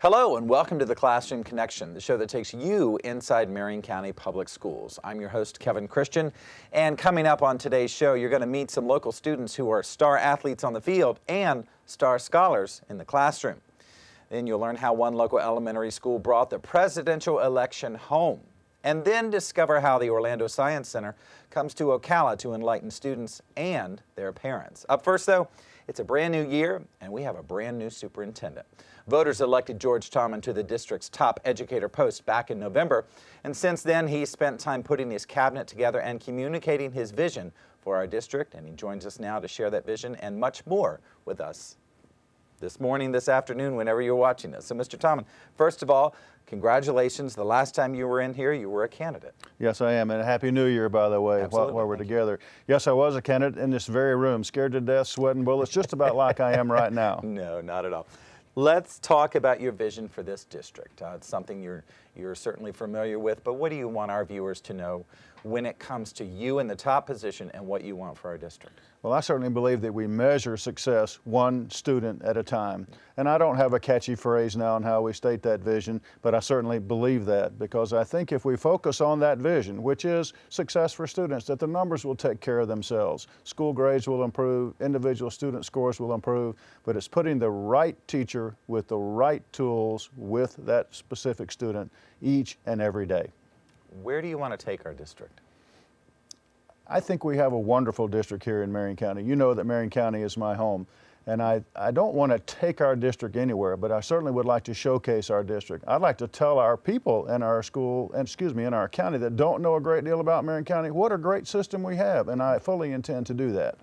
Hello and welcome to the Classroom Connection, the show that takes you inside Marion County Public Schools. I'm your host, Kevin Christian, and coming up on today's show, you're going to meet some local students who are star athletes on the field and star scholars in the classroom. Then you'll learn how one local elementary school brought the presidential election home, and then discover how the Orlando Science Center comes to Ocala to enlighten students and their parents. Up first, though, it's a brand new year, and we have a brand new superintendent. Voters elected George Tomyn to the district's top educator post back in November, and since then he's spent time putting his cabinet together and communicating his vision for our district, and he joins us now to share that vision and much more with us this morning, this afternoon, whenever you're watching this. So, Mr. Tomyn, first of all, congratulations. The last time you were in here, you were a candidate. Yes, I am, and a Happy New Year, by the way, while we're together. Yes, I was a candidate in this very room, scared to death, sweating bullets, just about like I am right now. No, not at all. Let's talk about your vision for this district. It's something you're certainly familiar with, but what do you want our viewers to know when it comes to you in the top position and what you want for our district? Well, I certainly believe that we measure success one student at a time. And I don't have a catchy phrase now on how we state that vision, but I certainly believe that because I think if we focus on that vision, which is success for students, that the numbers will take care of themselves. School grades will improve, individual student scores will improve, but it's putting the right teacher with the right tools with that specific student each and every day. Where do you want to take our district? I think we have a wonderful district here in Marion County. You know that Marion County is my home, and I don't want to take our district anywhere, but I certainly would like to showcase our district. I'd like to tell our people in our school, in our county that don't know a great deal about Marion County, what a great system we have, and I fully intend to do that.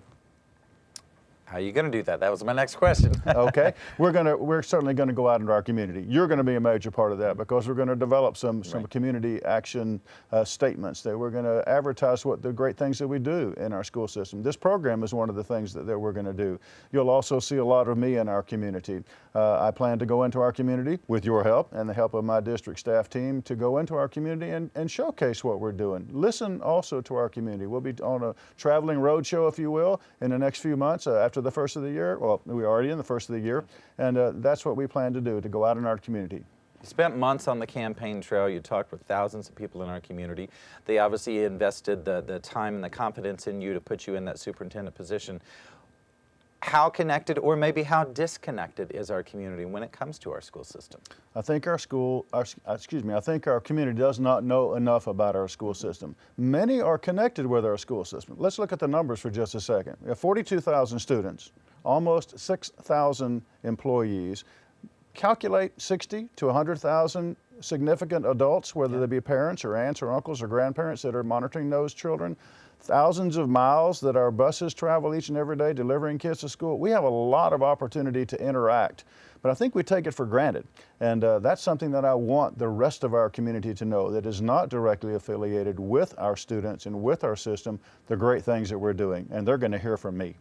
How are you going to do that? That was my next question. Okay, we're certainly going to go out into our community. You're going to be a major part of that because we're going to develop some community action statements that we're going to advertise what the great things that we do in our school system. This program is one of the things that we're going to do. You'll also see a lot of me in our community. I plan to go into our community with your help and the help of my district staff team to go into our community and showcase what we're doing. Listen also to our community. We'll be on a traveling road show, if you will, in the next few months after the first of the year. Well, we're already in the first of the year, and that's what we plan to do, to go out in our community. You spent months on the campaign trail. You talked with thousands of people in our community. They obviously invested the time and the confidence in you to put you in that superintendent position. How connected or maybe how disconnected is our community when it comes to our school system? I think I think our community does not know enough about our school system. Many are connected with our school system. Let's look at the numbers for just a second. We have 42,000 students, almost 6,000 employees. Calculate 60 to 100,000 significant adults, whether they be parents or aunts or uncles or grandparents that are monitoring those children. Thousands of miles that our buses travel each and every day delivering kids to school. We have a lot of opportunity to interact, but I think we take it for granted. And that's something that I want the rest of our community to know, that is not directly affiliated with our students and with our system, the great things that we're doing. And they're going to hear from me.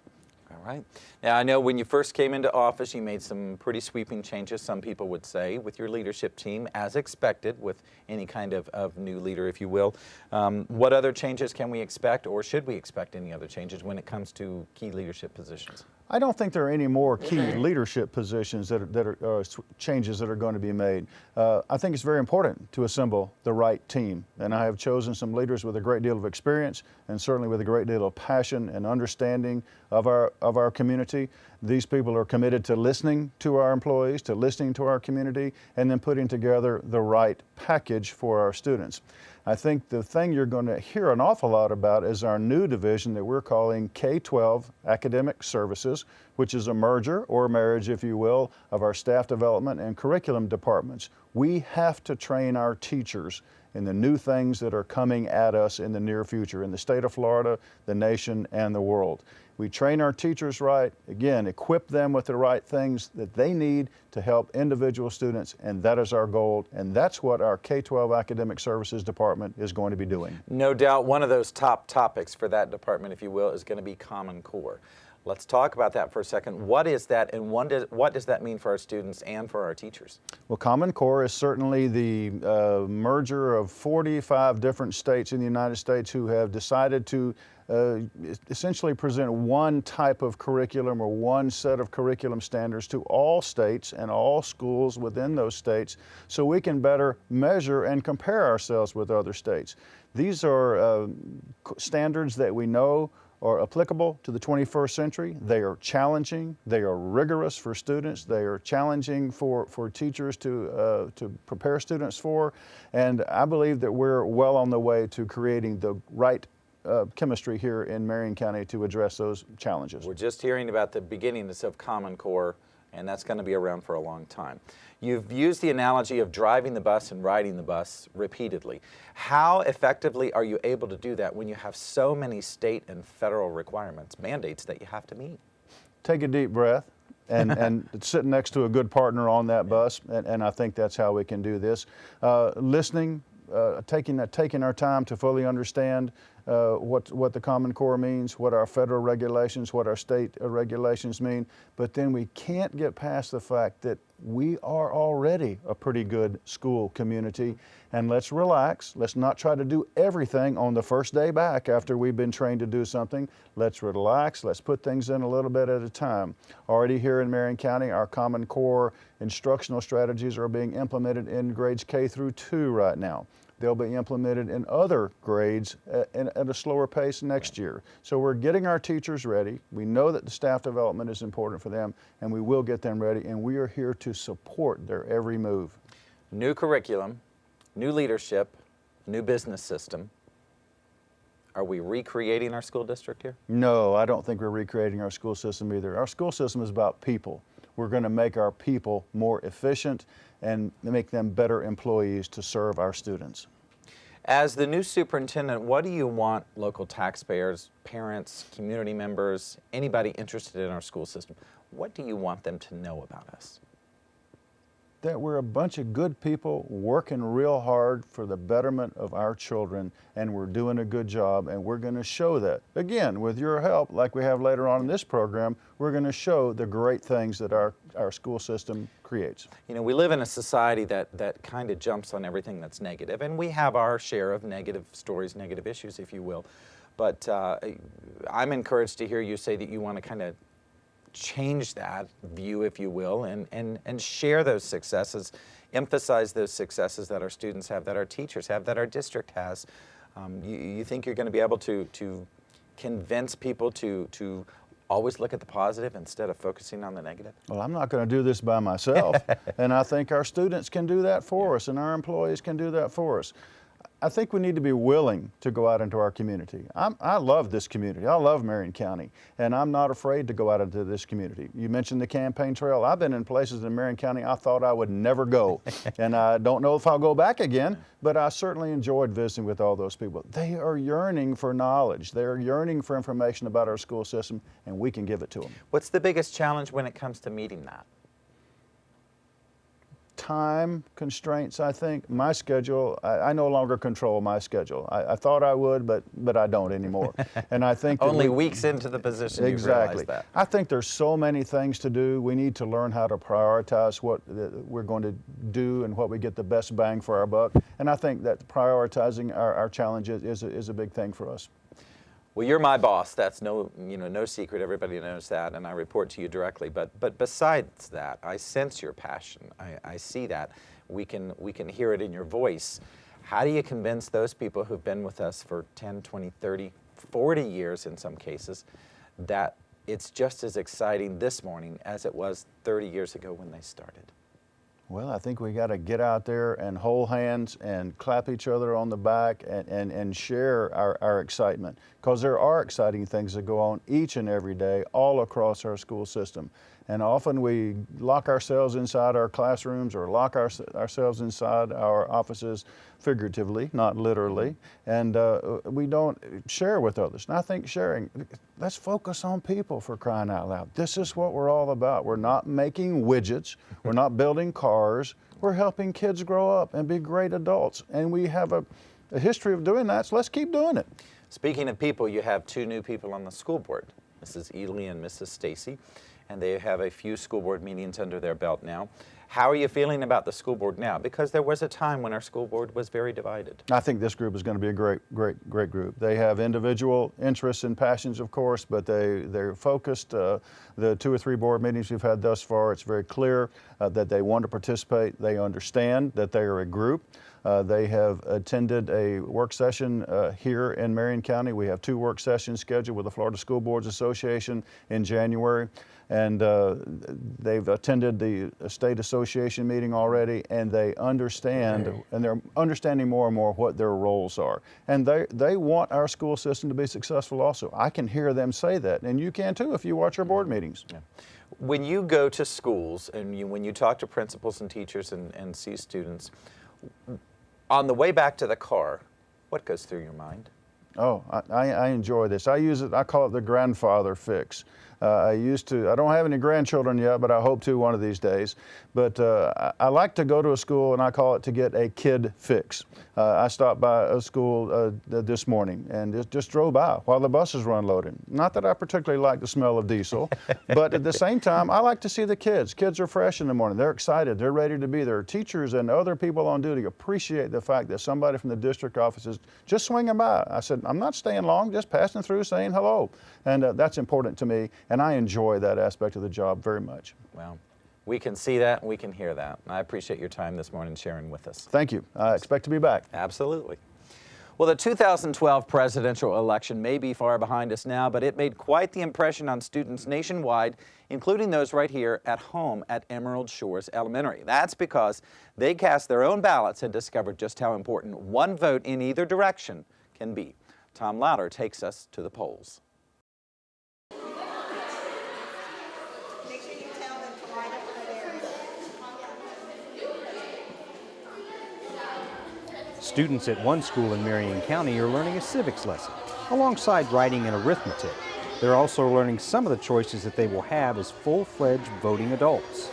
All right. Now, I know when you first came into office, you made some pretty sweeping changes, some people would say, with your leadership team, as expected with any kind of new leader, if you will. What other changes can we expect, or should we expect any other changes when it comes to key leadership positions? I don't think there are any more key leadership positions that are changes that are going to be made. I think it's very important to assemble the right team, and I have chosen some leaders with a great deal of experience and certainly with a great deal of passion and understanding of our community. These people are committed to listening to our employees, to listening to our community, and then putting together the right package for our students. I think the thing you're going to hear an awful lot about is our new division that we're calling K-12 Academic Services, which is a merger or marriage, if you will, of our staff development and curriculum departments. We have to train our teachers in the new things that are coming at us in the near future in the state of Florida, the nation, and the world. We train our teachers right, again, equip them with the right things that they need to help individual students, and that is our goal, and that's what our K-12 Academic Services Department is going to be doing. No doubt one of those top topics for that department, if you will, is going to be Common Core. Let's talk about that for a second. What is that, and what does that mean for our students and for our teachers? Well, Common Core is certainly the merger of 45 different states in the United States who have decided to essentially present one type of curriculum or one set of curriculum standards to all states and all schools within those states so we can better measure and compare ourselves with other states. These are standards that we know are applicable to the 21st century. They are challenging, they are rigorous for students, they are challenging for teachers to prepare students for, and I believe that we're well on the way to creating the right chemistry here in Marion County to address those challenges. We're just hearing about the beginnings of Common Core, and that's going to be around for a long time. You've used the analogy of driving the bus and riding the bus repeatedly. How effectively are you able to do that when you have so many state and federal requirements, mandates that you have to meet? Take a deep breath and sit next to a good partner on that bus, and I think that's how we can do this. Listening, taking our time to fully understand what the Common Core means, what our federal regulations, what our state regulations mean, but then we can't get past the fact that we are already a pretty good school community, and let's relax. Let's not try to do everything on the first day back after we've been trained to do something. Let's relax. Let's put things in a little bit at a time. Already here in Marion County, our Common Core instructional strategies are being implemented in grades K through 2 right now. They'll be implemented in other grades at a slower pace next year. So we're getting our teachers ready. We know that the staff development is important for them, and we will get them ready, and we are here to support their every move. New curriculum, new leadership, new business system. Are we recreating our school district here? No, I don't think we're recreating our school system either. Our school system is about people. We're going to make our people more efficient and make them better employees to serve our students. As the new superintendent, what do you want local taxpayers, parents, community members, anybody interested in our school system, what do you want them to know about us? That we're a bunch of good people working real hard for the betterment of our children, and we're doing a good job, and we're going to show that. Again, with your help, like we have later on in this program, we're going to show the great things that our school system creates. You know, we live in a society that kind of jumps on everything that's negative, and we have our share of negative stories, negative issues, if you will. But I'm encouraged to hear you say that you want to kind of change that view, if you will, and share those successes, emphasize those successes that our students have, that our teachers have, that our district has. You think you're going to be able to convince people to always look at the positive instead of focusing on the negative? Well, I'm not going to do this by myself, and I think our students can do that for us, and our employees can do that for us. I think we need to be willing to go out into our community. I love this community. I love Marion County, and I'm not afraid to go out into this community. You mentioned the campaign trail. I've been in places in Marion County I thought I would never go, and I don't know if I'll go back again, but I certainly enjoyed visiting with all those people. They are yearning for knowledge. They're yearning for information about our school system, and we can give it to them. What's the biggest challenge when it comes to meeting that? Time constraints, I think. My schedule, I no longer control my schedule. I thought I would, but I don't anymore. And I think only weeks into the position exactly. You realize that. I think there's so many things to do. We need to learn how to prioritize what we're going to do and what we get the best bang for our buck. And I think that prioritizing our challenges is a big thing for us. Well, you're my boss. That's no secret. Everybody knows that, and I report to you directly. But besides that, I sense your passion. I see that. We can hear it in your voice. How do you convince those people who've been with us for 10, 20, 30, 40 years in some cases that it's just as exciting this morning as it was 30 years ago when they started? Well, I think we got to get out there and hold hands and clap each other on the back and share our excitement, because there are exciting things that go on each and every day all across our school system. And often we lock ourselves inside our classrooms or lock ourselves inside our offices, figuratively, not literally, and we don't share with others. And I think sharing, let's focus on people, for crying out loud. This is what we're all about. We're not making widgets. We're not building cars. We're helping kids grow up and be great adults. And we have a history of doing that, so let's keep doing it. Speaking of people, you have 2 new people on the school board. Mrs. Ely and Mrs. Stacy, and they have a few school board meetings under their belt now. How are you feeling about the school board now? Because there was a time when our school board was very divided. I think this group is going to be a great group. They have individual interests and passions, of course, but they're focused. The 2 or 3 board meetings we've had thus far, it's very clear that they want to participate. They understand that they are a group. They have attended a work session here in Marion County. We have 2 work sessions scheduled with the Florida School Boards Association in January. And they've attended the state association meeting already, and they understand, and they're understanding more and more what their roles are. And they want our school system to be successful also. I can hear them say that, and you can too if you watch our board meetings. Yeah. When you go to schools and when you talk to principals and teachers and see students, on the way back to the car, what goes through your mind? Oh, I enjoy this. I call it the grandfather fix. I don't have any grandchildren yet, but I hope to one of these days. But I like to go to a school, and I call it to get a kid fix. I stopped by a school this morning and just drove by while the buses were unloading. Not that I particularly like the smell of diesel, but at the same time, I like to see the kids. Kids are fresh in the morning. They're excited. They're ready to be there. Teachers and other people on duty appreciate the fact that somebody from the district office is just swinging by. I said, I'm not staying long, just passing through saying hello. And that's important to me, and I enjoy that aspect of the job very much. Well, we can see that and we can hear that. I appreciate your time this morning sharing with us. Thank you. I expect to be back. Absolutely. Well, the 2012 presidential election may be far behind us now, but it made quite the impression on students nationwide, including those right here at home at Emerald Shores Elementary. That's because they cast their own ballots and discovered just how important one vote in either direction can be. Tom Louder takes us to the polls. Students at one school in Marion County are learning a civics lesson, alongside writing and arithmetic. They're also learning some of the choices that they will have as full-fledged voting adults.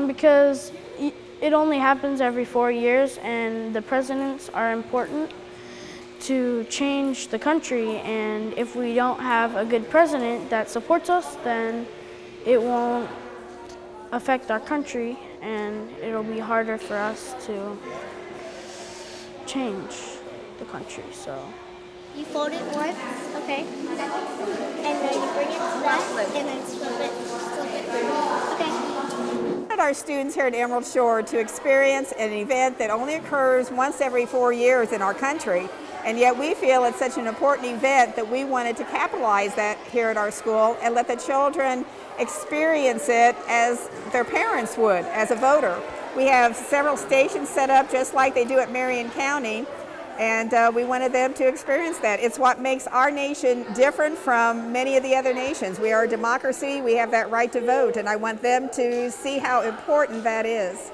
Because it only happens every 4 years, and the presidents are important to change the country, and if we don't have a good president that supports us, then it won't affect our country, and it'll be harder for us to change the country. So you fold it once, okay, and then you bring it to that, and then flip it, okay. Our students here at Emerald Shore to experience an event that only occurs once every 4 years in our country, and yet we feel it's such an important event that we wanted to capitalize that here at our school and let the children experience it as their parents would as a voter. We have several stations set up just like they do at Marion County, and we wanted them to experience that. It's what makes our nation different from many of the other nations. We are a democracy, we have that right to vote, and I want them to see how important that is.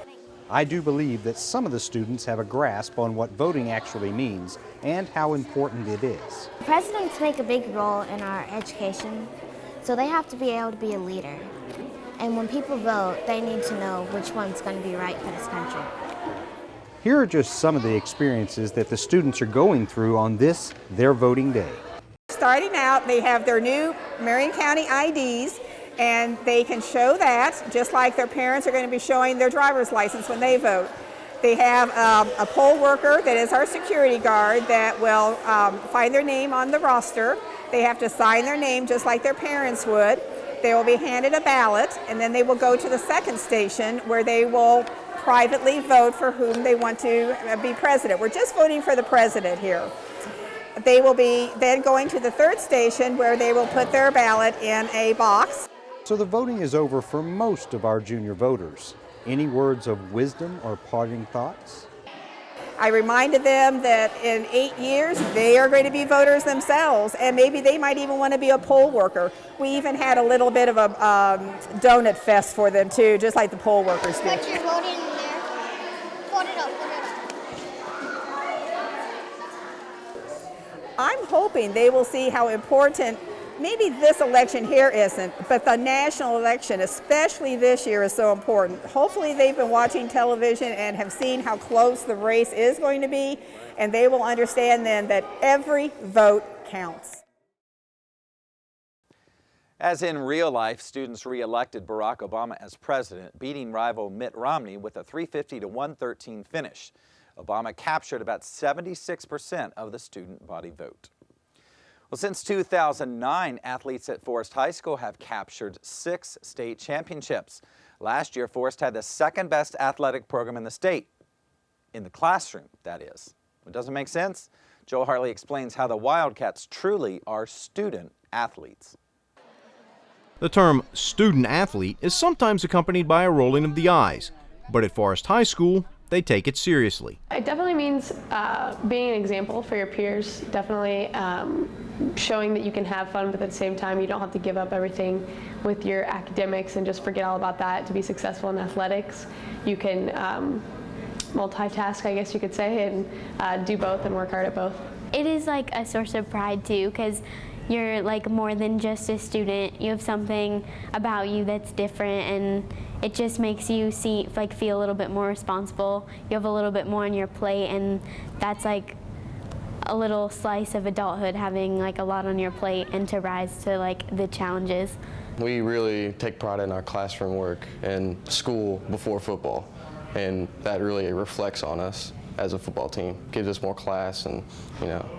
I do believe that some of the students have a grasp on what voting actually means and how important it is. Presidents make a big role in our education, so they have to be able to be a leader. And when people vote, they need to know which one's going to be right for this country. Here are just some of the experiences that the students are going through on this, their voting day. Starting out, they have their new Marion County IDs, and they can show that just like their parents are going to be showing their driver's license when they vote. They have a poll worker that is our security guard that will find their name on the roster. They have to sign their name just like their parents would. They will be handed a ballot, and then they will go to the second station where they will privately vote for whom they want to be president. We're just voting for the president here. They will be then going to the third station where they will put their ballot in a box. So the voting is over for most of our junior voters. Any words of wisdom or parting thoughts? I reminded them that in 8 years, they are going to be voters themselves, and maybe they might even want to be a poll worker. We even had a little bit of a donut fest for them too, just like the poll workers do. Put your vote in there. Fold it up, fold it up. I'm hoping they will see how important maybe this election here isn't, but the national election, especially this year, is so important. Hopefully they've been watching television and have seen how close the race is going to be, and they will understand then that every vote counts. As in real life, students re-elected Barack Obama as president, beating rival Mitt Romney with a 350 to 113 finish. Obama captured about 76% of the student body vote. Well, since 2009, athletes at Forest High School have captured 6 state championships. Last year, Forest had the second best athletic program in the state. In the classroom, that is. It doesn't make sense? Joel Hartley explains how the Wildcats truly are student athletes. The term student athlete is sometimes accompanied by a rolling of the eyes, but at Forest High School, they take it seriously. It definitely means being an example for your peers, definitely showing that you can have fun, but at the same time you don't have to give up everything with your academics and just forget all about that to be successful in athletics. You can multitask, I guess you could say, and do both and work hard at both. It is like a source of pride too, because you're like more than just a student. You have something about you that's different, and it just makes you feel a little bit more responsible. You have a little bit more on your plate, and that's like a little slice of adulthood, having like a lot on your plate and to rise to like the challenges. We really take pride in our classroom work and school before football, and that really reflects on us as a football team. Gives us more class and,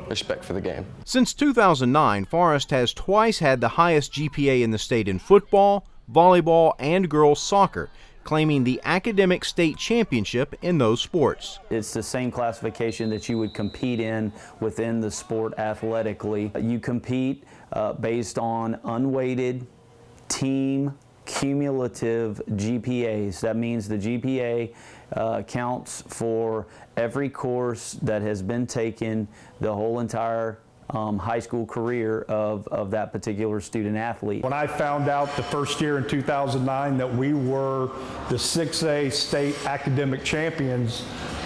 respect for the game. Since 2009, Forest has twice had the highest GPA in the state in football, volleyball, and girls soccer, claiming the academic state championship in those sports. It's the same classification that you would compete in within the sport athletically. You compete based on unweighted team cumulative GPAs. That means the GPA counts for every course that has been taken the whole entire high school career of that particular student athlete. When I found out the first year in 2009 that we were the 6A state academic champions,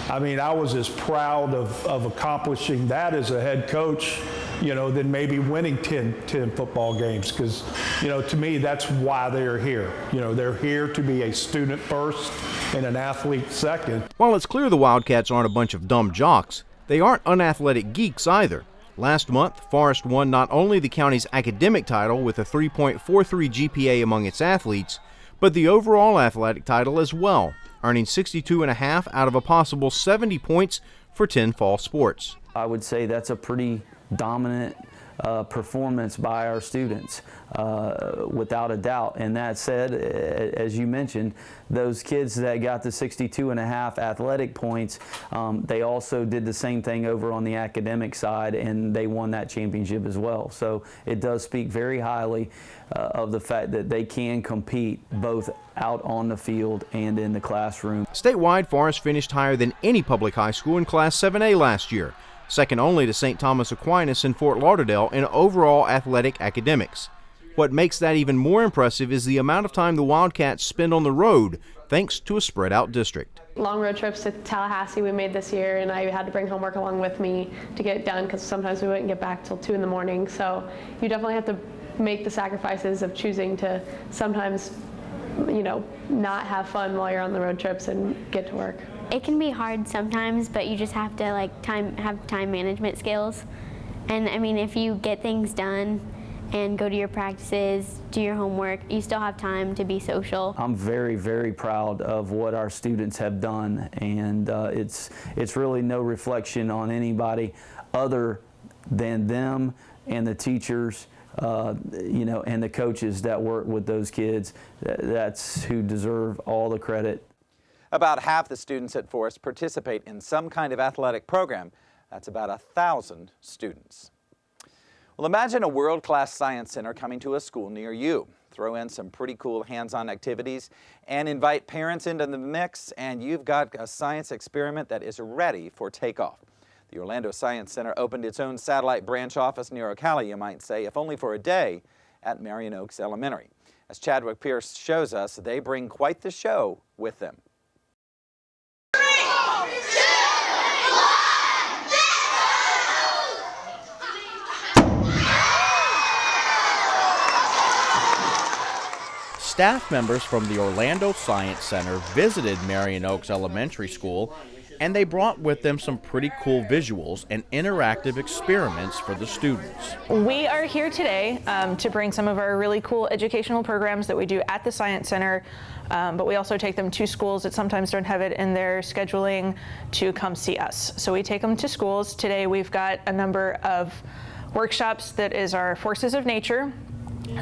I mean, I was as proud of accomplishing that as a head coach, than maybe winning 10 football games, because, to me, that's why they're here. They're here to be a student first and an athlete second. While it's clear the Wildcats aren't a bunch of dumb jocks, they aren't unathletic geeks either. Last month, Forest won not only the county's academic title with a 3.43 GPA among its athletes, but the overall athletic title as well, earning 62.5 out of a possible 70 points for 10 fall sports. I would say that's a pretty dominant performance by our students, without a doubt. And that said, as you mentioned, those kids that got the 62.5 athletic points, they also did the same thing over on the academic side, and they won that championship as well. So it does speak very highly of the fact that they can compete both out on the field and in the classroom. Statewide, Forest finished higher than any public high school in Class 7A last year, second only to St. Thomas Aquinas in Fort Lauderdale in overall athletic academics. What makes that even more impressive is the amount of time the Wildcats spend on the road, thanks to a spread-out district. Long road trips to Tallahassee we made this year, and I had to bring homework along with me to get it done, because sometimes we wouldn't get back till 2 in the morning. So you definitely have to make the sacrifices of choosing to sometimes, not have fun while you're on the road trips and get to work. It can be hard sometimes, but you just have to have time management skills. And I mean, if you get things done and go to your practices, do your homework, you still have time to be social. I'm very, very proud of what our students have done, and it's really no reflection on anybody other than them and the teachers, and the coaches that work with those kids. That's who deserve all the credit. About half the students at Forest participate in some kind of athletic program. That's about 1,000 students. Well, imagine a world-class science center coming to a school near you. Throw in some pretty cool hands-on activities and invite parents into the mix, and you've got a science experiment that is ready for takeoff. The Orlando Science Center opened its own satellite branch office near Ocala, you might say, if only for a day, at Marion Oaks Elementary. As Chadwick Pierce shows us, they bring quite the show with them. Staff members from the Orlando Science Center visited Marion Oaks Elementary School And they brought with them some pretty cool visuals and interactive experiments for the students. We are here today to bring some of our really cool educational programs that we do at the Science Center, but we also take them to schools that sometimes don't have it in their scheduling to come see us. So we take them to schools. Today we've got a number of workshops that is our Forces of Nature.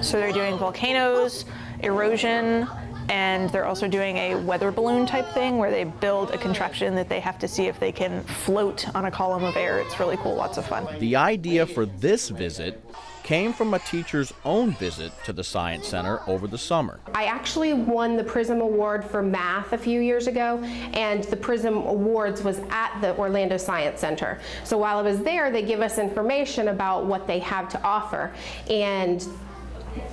So they're doing volcanoes, erosion, and they're also doing a weather balloon type thing where they build a contraption that they have to see if they can float on a column of air. It's really cool, lots of fun. The idea for this visit came from a teacher's own visit to the Science Center over the summer. I actually won the PRISM Award for math a few years ago, and the PRISM Awards was at the Orlando Science Center. So while I was there, they give us information about what they have to offer, and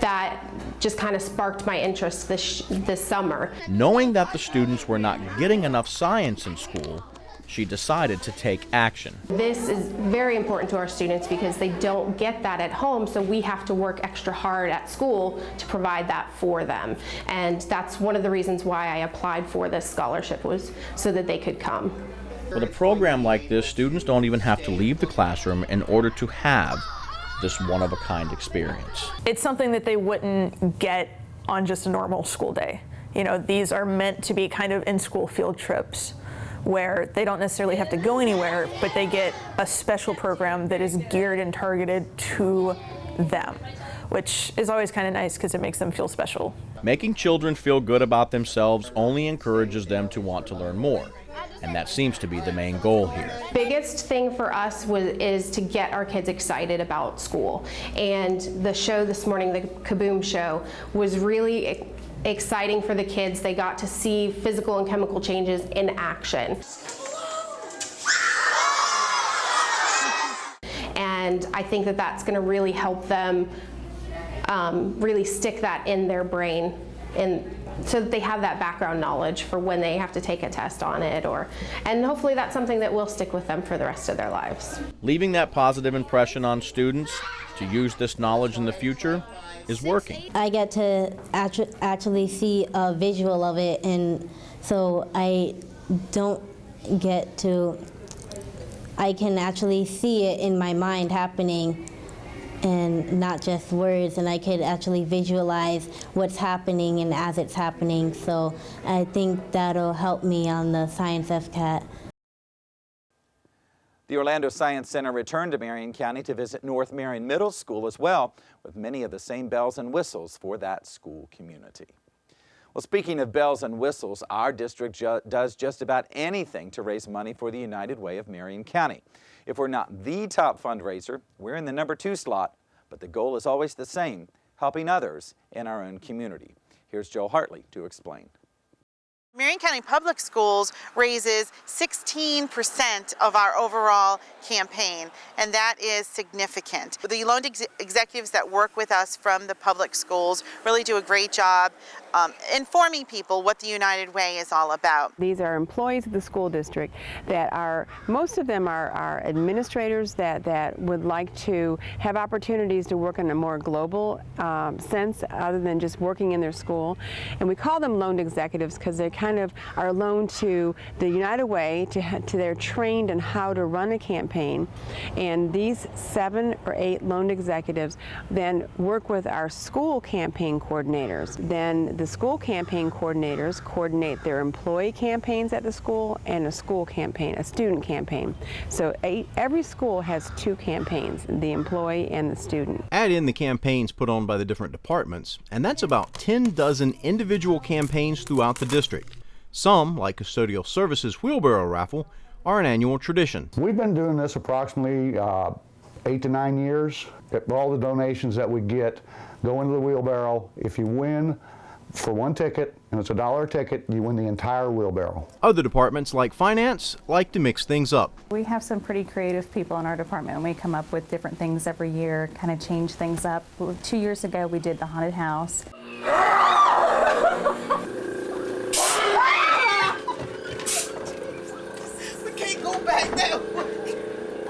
that just kind of sparked my interest this summer. Knowing that the students were not getting enough science in school, she decided to take action. This is very important to our students because they don't get that at home, so we have to work extra hard at school to provide that for them. And that's one of the reasons why I applied for this scholarship, was so that they could come. With a program like this, students don't even have to leave the classroom in order to have this one-of-a-kind experience. It's something that they wouldn't get on just a normal school day. You know, these are meant to be kind of in-school field trips where they don't necessarily have to go anywhere, but they get a special program that is geared and targeted to them, which is always kind of nice because it makes them feel special. Making children feel good about themselves only encourages them to want to learn more. And that seems to be the main goal here. Biggest thing for us is to get our kids excited about school. And the show this morning, the Kaboom show, was really exciting for the kids. They got to see physical and chemical changes in action. And I think that that's going to really help them really stick that in their brain, and so that they have that background knowledge for when they have to take a test on it, and hopefully that's something that will stick with them for the rest of their lives. Leaving that positive impression on students to use this knowledge in the future is working. I get to actually see a visual of it, and so I can actually see it in my mind happening, and not just words, and I could actually visualize what's happening and as it's happening. So I think that'll help me on the Science FCAT. The Orlando Science Center returned to Marion County to visit North Marion Middle School as well, with many of the same bells and whistles for that school community. Well, speaking of bells and whistles, our district does just about anything to raise money for the United Way of Marion County. If we're not the top fundraiser, we're in the number 2 slot, but the goal is always the same, helping others in our own community. Here's Joe Hartley to explain. Marion County Public Schools raises 16% of our overall campaign, and that is significant. The loan executives that work with us from the public schools really do a great job informing people what the United Way is all about. These are employees of the school district that most of them are administrators that would like to have opportunities to work in a more global sense other than just working in their school. And we call them loaned executives because they kind of are loaned to the United Way, to they're trained in how to run a campaign. And these 7 or 8 loaned executives then work with our school campaign coordinators. Then the school campaign coordinators coordinate their employee campaigns at the school and a school campaign, a student campaign. So every school has 2 campaigns, the employee and the student. Add in the campaigns put on by the different departments, and that's about 10 dozen individual campaigns throughout the district. Some, like Custodial Services Wheelbarrow Raffle, are an annual tradition. We've been doing this approximately 8 to 9 years. All the donations that we get go into the wheelbarrow. If you win for 1 ticket, and it's $1 a ticket, you win the entire wheelbarrow. Other departments, like finance, like to mix things up. We have some pretty creative people in our department, and we come up with different things every year, kind of change things up. 2 years ago, we did the haunted house.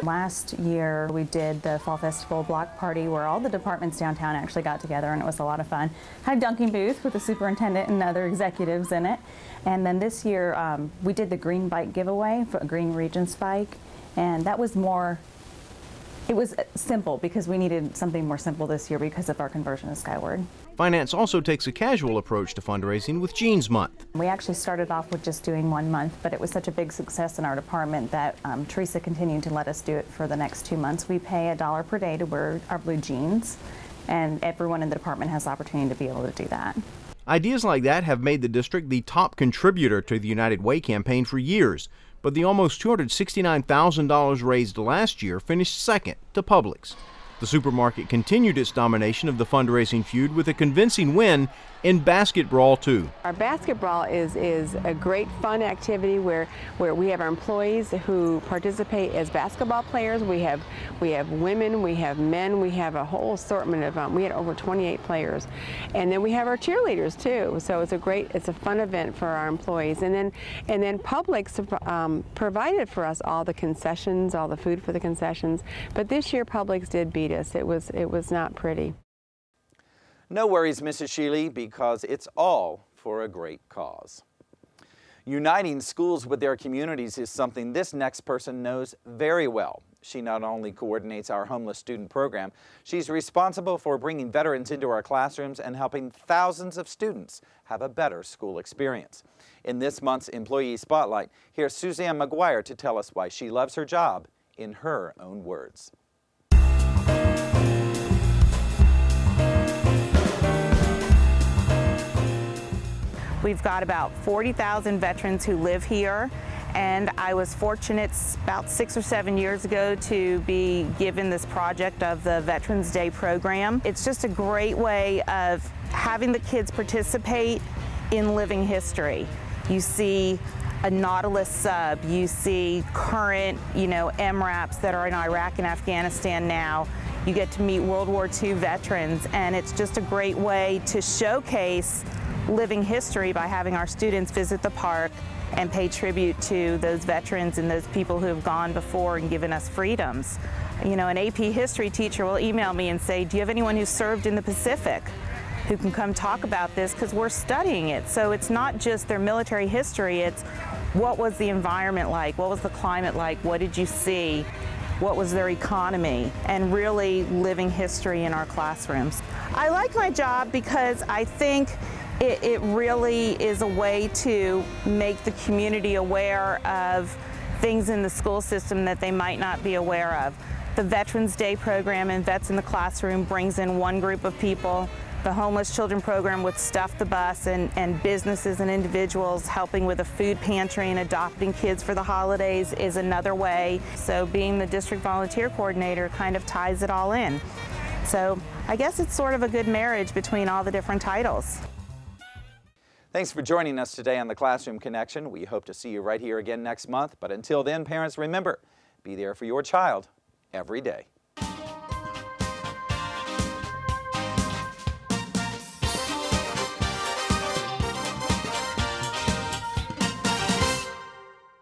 Last year we did the Fall Festival block party where all the departments downtown actually got together, and it was a lot of fun. Had a dunking booth with the superintendent and other executives in it. And then this year we did the green bike giveaway, for a Green Regents bike, and that was more, it was simple because we needed something more simple this year because of our conversion to Skyward. Finance also takes a casual approach to fundraising with Jeans Month. We actually started off with just doing 1 month, but it was such a big success in our department that Teresa continued to let us do it for the next 2 months. We pay $1 per day to wear our blue jeans, and everyone in the department has the opportunity to be able to do that. Ideas like that have made the district the top contributor to the United Way campaign for years, but the almost $269,000 raised last year finished second to Publix. The supermarket continued its domination of the fundraising feud with a convincing win in basket brawl too. Our basket brawl is a great fun activity where we have our employees who participate as basketball players. We have women, we have men, we have a whole assortment of we had over 28 players, and then we have our cheerleaders too. So it's a fun event for our employees. And then Publix provided for us all the concessions, all the food for the concessions. But this year Publix did beat us. It was not pretty. No worries, Mrs. Shealy, because it's all for a great cause. Uniting schools with their communities is something this next person knows very well. She not only coordinates our homeless student program, she's responsible for bringing veterans into our classrooms and helping thousands of students have a better school experience. In this month's Employee Spotlight, here's Suzanne McGuire to tell us why she loves her job in her own words. We've got about 40,000 veterans who live here, and I was fortunate about 6 or 7 years ago to be given this project of the Veterans Day program. It's just a great way of having the kids participate in living history. You see a Nautilus sub, you see current, MRAPs that are in Iraq and Afghanistan now. You get to meet World War II veterans, and it's just a great way to showcase living history by having our students visit the park and pay tribute to those veterans and those people who have gone before and given us freedoms. An AP history teacher will email me and say, do you have anyone who served in the Pacific who can come talk about this, because we're studying it. So it's not just their military history, it's what was the environment like, what was the climate like, what did you see, what was their economy, and really living history in our classrooms. I like my job because I think it really is a way to make the community aware of things in the school system that they might not be aware of. The Veterans Day program and Vets in the Classroom brings in one group of people. The Homeless Children program with Stuff the Bus and businesses and individuals helping with a food pantry and adopting kids for the holidays is another way. So being the district volunteer coordinator kind of ties it all in. So I guess it's sort of a good marriage between all the different titles. Thanks for joining us today on the Classroom Connection. We hope to see you right here again next month. But until then, parents, remember, be there for your child every day.